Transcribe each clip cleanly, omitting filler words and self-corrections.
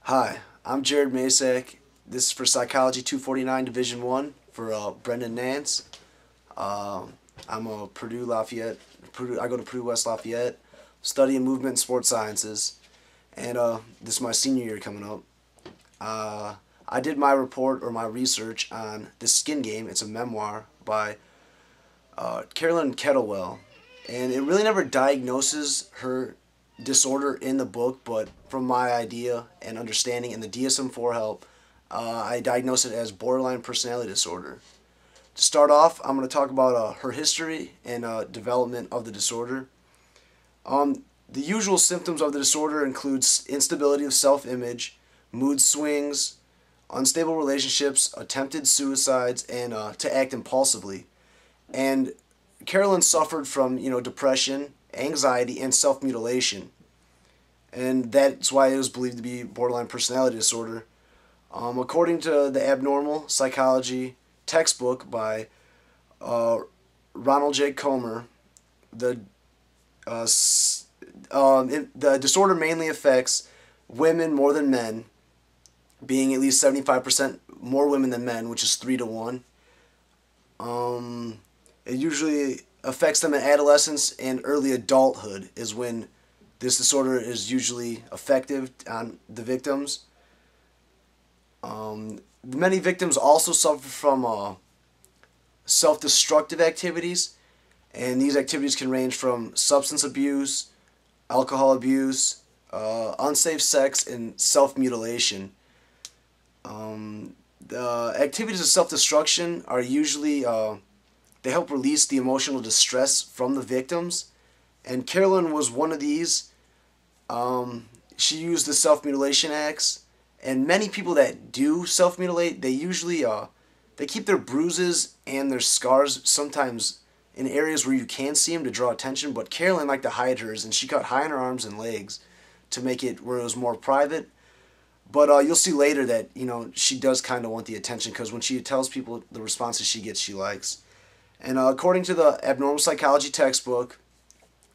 Hi, I'm Jarrod Macak. This is for Psychology 249 Division 1 for Brendan Nance. I'm a Purdue Lafayette. I go to Purdue West Lafayette, studying movement and sports sciences, and this is my senior year coming up. I did my report or my research on The Skin Game. It's a memoir by Carolyn Kettlewell, and it really never diagnoses her disorder in the book, but from my idea and understanding and the DSM-4 help, I diagnosed it as borderline personality disorder. To start off, I'm going to talk about her history and development of the disorder. The usual symptoms of the disorder includes instability of self-image, mood swings, unstable relationships, attempted suicides, and to act impulsively. And Carolyn suffered from, depression, anxiety, and self-mutilation. And that's why it was believed to be borderline personality disorder. According to the Abnormal Psychology textbook by Ronald J. Comer, the disorder mainly affects women more than men, being at least 75% more women than men, which is 3 to 1. It usually affects them in adolescence and early adulthood is when this disorder is usually effective on the victims. Many victims also suffer from self-destructive activities, and these activities can range from substance abuse, alcohol abuse, unsafe sex, and self-mutilation. The activities of self-destruction are usually they help release the emotional distress from the victims, and Carolyn was one of these. She used the self-mutilation acts, and many people that do self-mutilate, they usually they keep their bruises and their scars sometimes in areas where you can see them to draw attention, but Carolyn liked to hide hers, and she cut high on her arms and legs to make it where it was more private. But you'll see later that, she does kind of want the attention, because when she tells people the responses she gets, she likes. And according to the Abnormal Psychology textbook,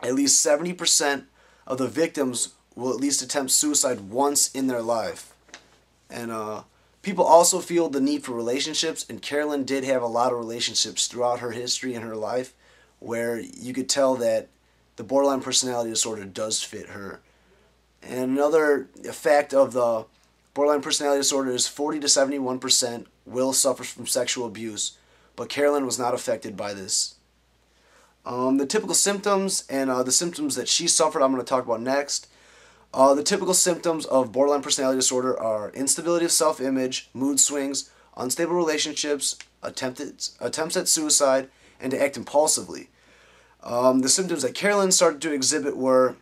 at least 70% of the victims will at least attempt suicide once in their life. And people also feel the need for relationships, and Carolyn did have a lot of relationships throughout her history and her life where you could tell that the borderline personality disorder does fit her. And another effect of the borderline personality disorder is 40 to 71% will suffer from sexual abuse, but Carolyn was not affected by this. The typical symptoms and the symptoms that she suffered I'm going to talk about next. The typical symptoms of borderline personality disorder are instability of self-image, mood swings, unstable relationships, attempts at suicide, and to act impulsively. The symptoms that Carolyn started to exhibit were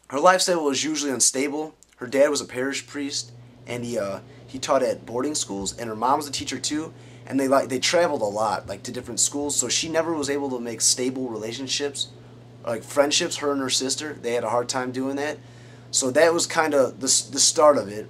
her lifestyle was usually unstable. Her dad was a parish priest, and he taught at boarding schools, and her mom was a teacher too. And they traveled a lot, to different schools, so she never was able to make stable relationships, like friendships. Her and her sister, they had a hard time doing that. So that was kind of the start of it.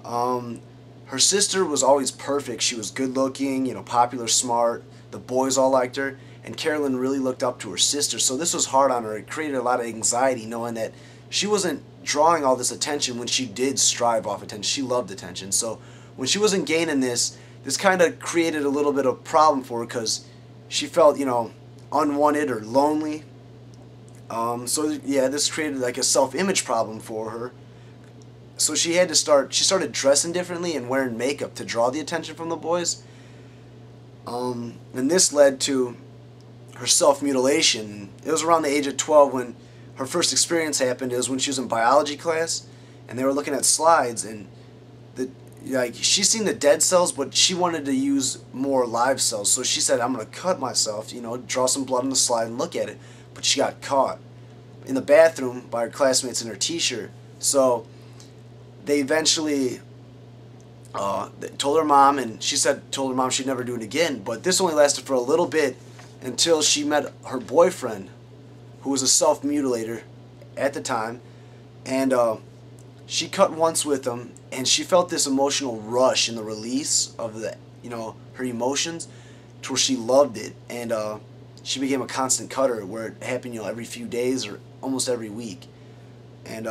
Her sister was always perfect. She was good looking, popular, smart. The boys all liked her, and Carolyn really looked up to her sister. So this was hard on her. It created a lot of anxiety knowing that she wasn't drawing all this attention when she did strive off attention. She loved attention. So when she wasn't gaining this kind of created a little bit of problem for her, because she felt, unwanted or lonely. So yeah, this created like a self-image problem for her. So she started dressing differently and wearing makeup to draw the attention from the boys. And this led to her self-mutilation. It was around the age of 12 when her first experience happened. It was when she was in biology class, and they were looking at slides, and she's seen the dead cells, but she wanted to use more live cells. So she said, I'm going to cut myself, draw some blood on the slide and look at it. But she got caught in the bathroom by her classmates in her t-shirt. So they eventually told her mom, and she told her mom she'd never do it again. But this only lasted for a little bit until she met her boyfriend, who was a self-mutilator at the time. And she cut once with him, and she felt this emotional rush in the release of her emotions, to where she loved it, and she became a constant cutter, where it happened every few days or almost every week. And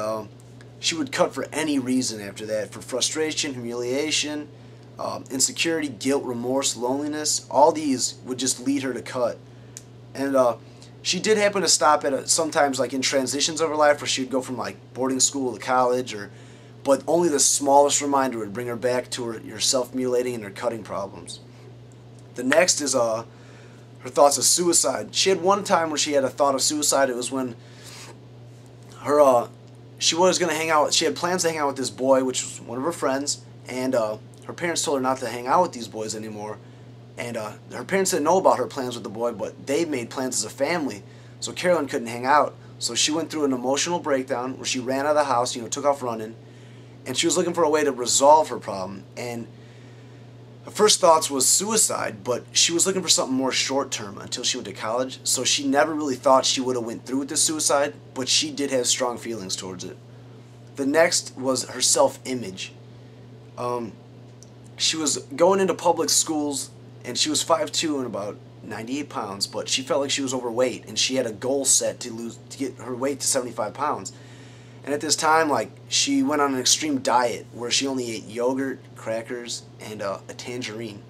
she would cut for any reason after that, for frustration, humiliation, insecurity, guilt, remorse, loneliness. All these would just lead her to cut. And she did happen to stop at sometimes like in transitions of her life where she would go from like boarding school to college, but only the smallest reminder would bring her back to her self-mutilating and her cutting problems. The next is her thoughts of suicide. She had one time where she had a thought of suicide. It was when she was going to hang out. She had plans to hang out with this boy, which was one of her friends, and her parents told her not to hang out with these boys anymore. And her parents didn't know about her plans with the boy, but they made plans as a family. So Carolyn couldn't hang out. So she went through an emotional breakdown where she ran out of the house, took off running, and she was looking for a way to resolve her problem. And her first thoughts was suicide, but she was looking for something more short-term until she went to college. So she never really thought she would have went through with the suicide, but she did have strong feelings towards it. The next was her self-image. She was going into public schools, and she was 5'2" and about 98 pounds, but she felt like she was overweight, and she had a goal set to get her weight to 75 pounds. And at this time, like, she went on an extreme diet where she only ate yogurt, crackers, and a tangerine.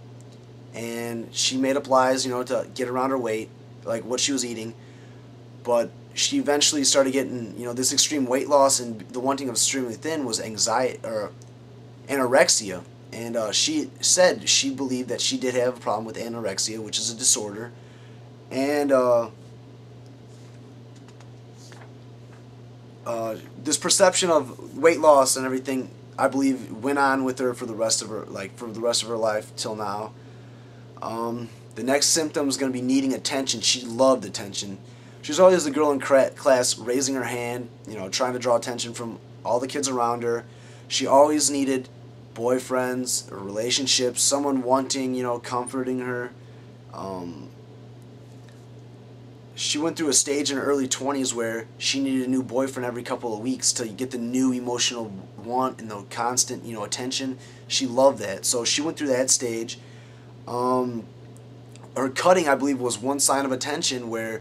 And she made up lies, to get around her weight, like what she was eating. But she eventually started getting, this extreme weight loss, and the one thing of extremely thin was anxiety or anorexia. And she said she believed that she did have a problem with anorexia, which is a disorder. And this perception of weight loss and everything, I believe, went on with her for the rest of her life till now. The next symptom is going to be needing attention. She loved attention. She was always the girl in class raising her hand, trying to draw attention from all the kids around her. She always needed boyfriends or relationships, someone wanting, comforting her. She went through a stage in her early 20s where she needed a new boyfriend every couple of weeks to get the new emotional want and the constant, attention. She loved that. So she went through that stage. Her cutting, I believe, was one sign of attention where,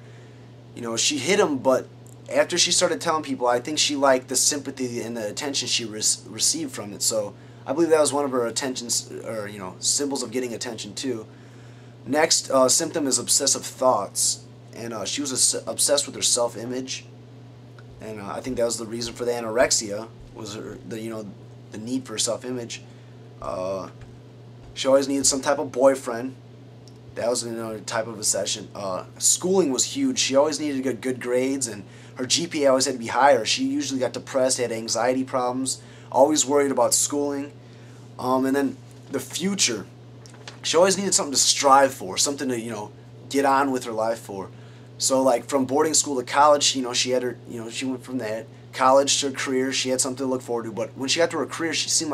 she hit him, but after she started telling people, I think she liked the sympathy and the attention she received from it. So I believe that was one of her symbols of getting attention too. Next symptom is obsessive thoughts. And she was obsessed with her self-image, and I think that was the reason for the anorexia, was the need for self-image. She always needed some type of boyfriend. That was another type of obsession. Schooling was huge. She always needed to get good grades, and her GPA always had to be higher. She usually got depressed, had anxiety problems, always worried about schooling. And then the future. She always needed something to strive for, something to get on with her life for. So like from boarding school to college, she had her, she went from that college to her career. She had something to look forward to. But when she got to her career, she seemed